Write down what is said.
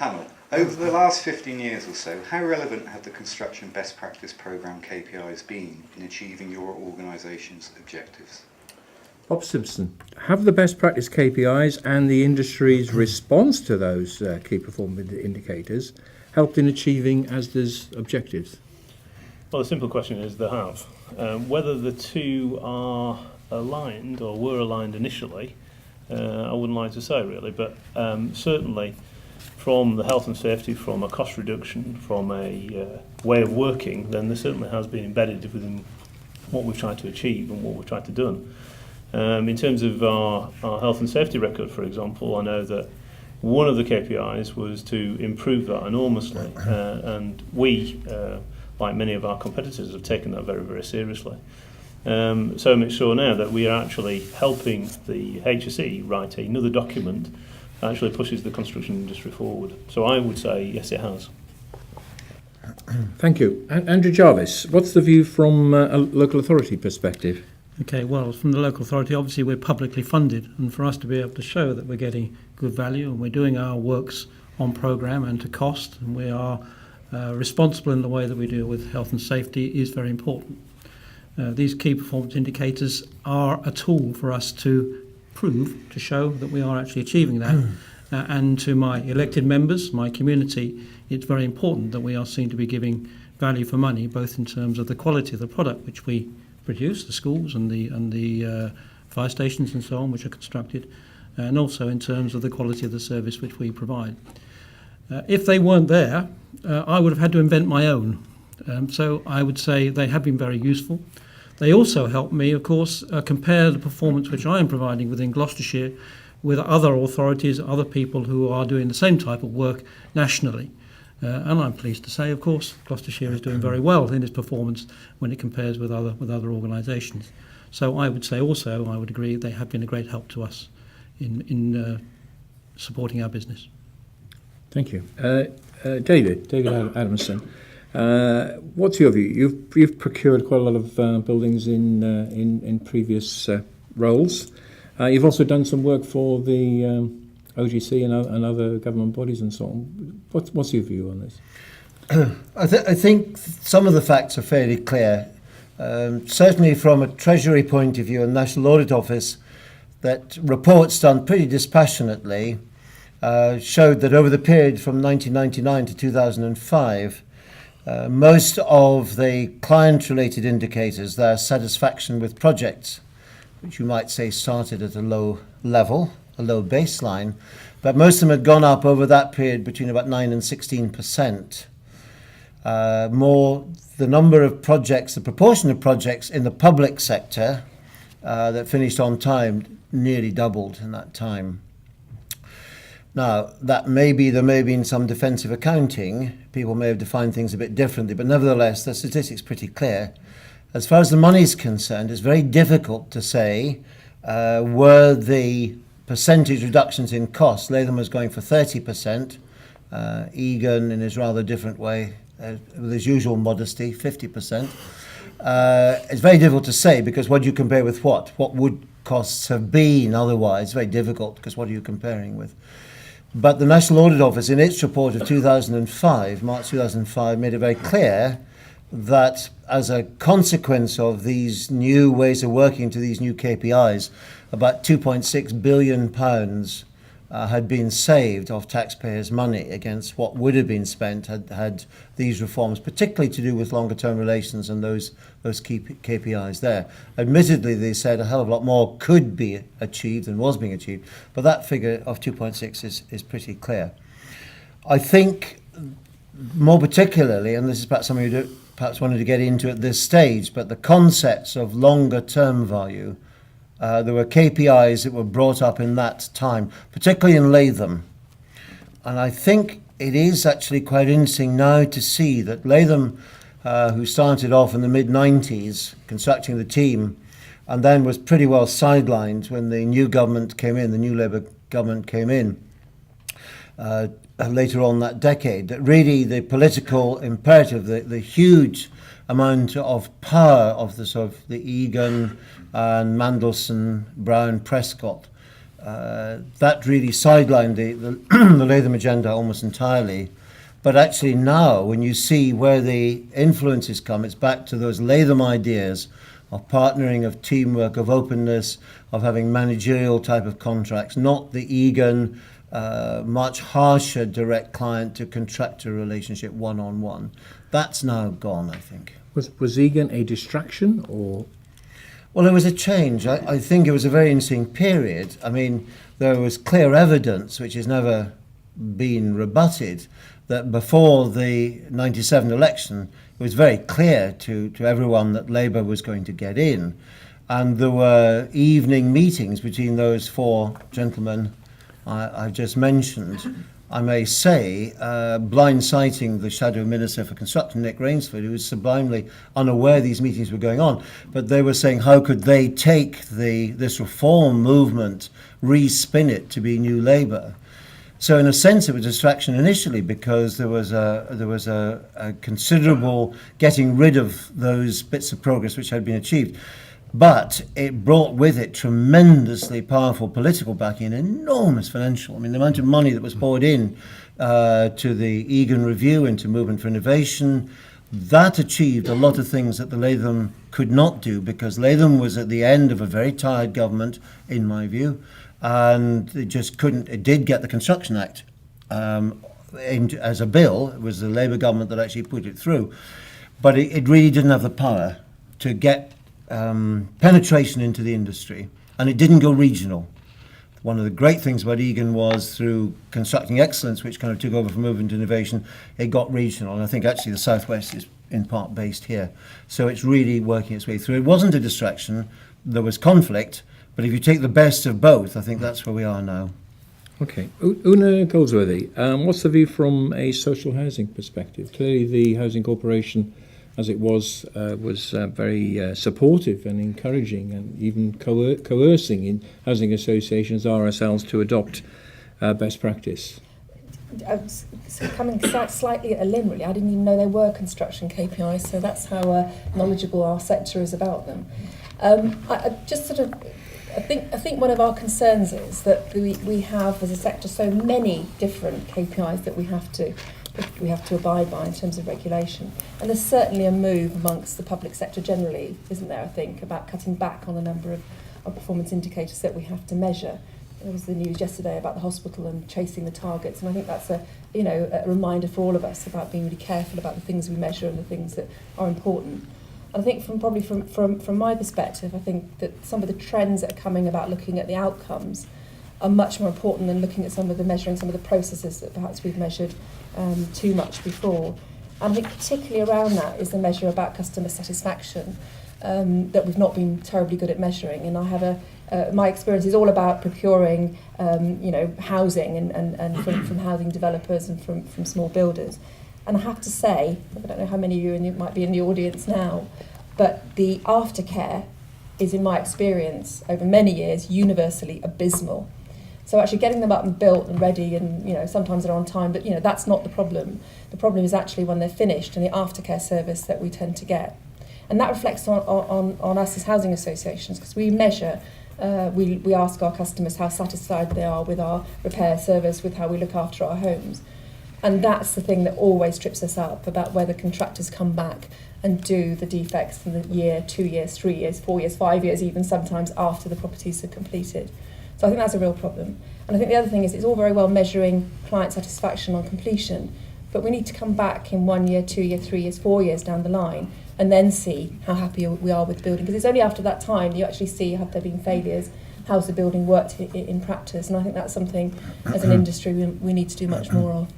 Panel, over the last 15 years or so, how relevant have the Construction Best Practice Programme KPIs been in achieving your organisation's objectives? Bob Simpson, have the best practice KPIs and the industry's response to those key performance indicators helped in achieving ASDA's objectives? Well, the simple question is they have. Whether the two are aligned or were aligned initially, I wouldn't like to say really, but certainly from the health and safety, from a cost reduction, from a way of working, then there certainly has been embedded within what we've tried to achieve and what we've tried to do. In terms of our health and safety record, for example, I know that one of the KPIs was to improve that enormously, and we, like many of our competitors, have taken that very, very seriously. So much so now that we are actually helping the HSE write another document that actually pushes the construction industry forward. So I would say yes, it has. Thank you. Andrew Jarvis, what's the view from a local authority perspective? Okay, well, from the local authority, obviously we're publicly funded, and for us to be able to show that we're getting good value and we're doing our works on programme and to cost, and we are responsible in the way that we deal with health and safety is very important. These key performance indicators are a tool for us to prove, to show that we are actually achieving that. And to my elected members, my community, it's very important that we are seen to be giving value for money, both in terms of the quality of the product which we produce, the schools and the fire stations and so on, which are constructed, and also in terms of the quality of the service which we provide. If they weren't there, I would have had to invent my own. So I would say they have been very useful. They also help me, of course, compare the performance which I am providing within Gloucestershire with other authorities, other people who are doing the same type of work nationally. And I'm pleased to say, of course, Gloucestershire is doing very well in its performance when it compares with other organisations. So I would say also, I would agree, they have been a great help to us in supporting our business. Thank you. David Adamson, what's your view? You've procured quite a lot of buildings in previous roles. You've also done some work for the OGC and other government bodies and so on. What's your view on this? I think some of the facts are fairly clear. Certainly from a Treasury point of view and National Audit Office, that reports done pretty dispassionately showed that over the period from 1999 to 2005, most of the client-related indicators, their satisfaction with projects, which you might say started at a low level, a low baseline, but most of them had gone up over that period between about 9 and 16%. The number of projects, the proportion of projects in the public sector that finished on time nearly doubled in that time. Now, there may have been some defensive accounting. People may have defined things a bit differently, but nevertheless, the statistics are pretty clear. As far as the money is concerned, it's very difficult to say were the percentage reductions in costs. Latham was going for 30%. Egan, in his rather different way, with his usual modesty, 50%. It's very difficult to say because what do you compare with what? What would costs have been otherwise? Very difficult because what are you comparing with? But the National Audit Office, in its report of 2005, March 2005, made it very clear that as a consequence of these new ways of working to these new KPIs, about £2.6 billion had been saved of taxpayers' money against what would have been spent had these reforms, particularly to do with longer-term relations and those key KPIs there. Admittedly, they said a hell of a lot more could be achieved and was being achieved, but that figure of 2.6 is pretty clear. I think more particularly, and this is perhaps something you perhaps wanted to get into at this stage, but the concepts of longer-term value, there were KPIs that were brought up in that time, particularly in Latham. And I think it is actually quite interesting now to see that Latham, who started off in the mid-90s constructing the team, and then was pretty well sidelined when the new government came in, the new Labour government came in later on that decade, that really the political imperative, the huge amount of power of the sort of the Egan and Mandelson, Brown, Prescott that really sidelined the Latham agenda almost entirely. But actually now, when you see where the influences come, it's back to those Latham ideas of partnering, of teamwork, of openness, of having managerial type of contracts, not the Egan, much harsher direct client to contractor relationship one-on-one. That's now gone, I think. Was Egan a distraction or? Well, it was a change. I think it was a very interesting period. I mean, there was clear evidence, which has never been rebutted, that before the 97 election, it was very clear to everyone that Labour was going to get in. And there were evening meetings between those four gentlemen I've just mentioned. I may say, blindsighting the Shadow Minister for Construction, Nick Rainsford, who was sublimely unaware these meetings were going on. But they were saying, how could they take this reform movement, re-spin it to be New Labour? So in a sense, it was a distraction initially because there was a considerable getting rid of those bits of progress which had been achieved. But it brought with it tremendously powerful political backing and enormous financial. I mean, the amount of money that was poured in to the Egan Review and to Movement for Innovation, that achieved a lot of things that the Latham could not do, because Latham was at the end of a very tired government, in my view, and it just couldn't. It did get the Construction Act as a bill. It was the Labour government that actually put it through, but it really didn't have the power to get penetration into the industry, and it didn't go regional. One of the great things about Egan was, through Constructing Excellence, which kind of took over from Movement Innovation, it got regional, and I think actually the Southwest is in part based here. So it's really working its way through. It wasn't a distraction, there was conflict, but if you take the best of both, I think that's where we are now. Okay. Una Goldsworthy, what's the view from a social housing perspective? Clearly the Housing Corporation, as it was very supportive and encouraging and even coercing in housing associations, RSLs, to adopt best practice. So coming slightly at a limb, really, I didn't even know there were construction KPIs, so that's how knowledgeable our sector is about them. I think one of our concerns is that we have, as a sector, so many different KPIs that we have to abide by in terms of regulation. And there's certainly a move amongst the public sector generally, isn't there, I think, about cutting back on the number of performance indicators that we have to measure. There was the news yesterday about the hospital and chasing the targets, and I think that's a reminder for all of us about being really careful about the things we measure and the things that are important. And I think from my perspective, I think that some of the trends that are coming about looking at the outcomes are much more important than looking at some of the processes that perhaps we've measured too much before. And I think particularly around that is the measure about customer satisfaction that we've not been terribly good at measuring. And I have my experience is all about procuring housing and from housing developers and from small builders. And I have to say, I don't know how many of you might be in the audience now, but the aftercare is, in my experience, over many years, universally abysmal. So actually getting them up and built and ready, and sometimes they're on time, but that's not the problem. The problem is actually when they're finished and the aftercare service that we tend to get. And that reflects on us as housing associations, because we measure, we ask our customers how satisfied they are with our repair service, with how we look after our homes. And that's the thing that always trips us up, about whether contractors come back and do the defects in the year, 2 years, 3 years, 4 years, 5 years, even sometimes after the properties are completed. So I think that's a real problem. And I think the other thing is, it's all very well measuring client satisfaction on completion, but we need to come back in 1 year, 2 years, 3 years, 4 years down the line and then see how happy we are with the building. Because it's only after that time you actually see, have there been failures, how's the building worked in practice. And I think that's something as an industry we need to do much more of.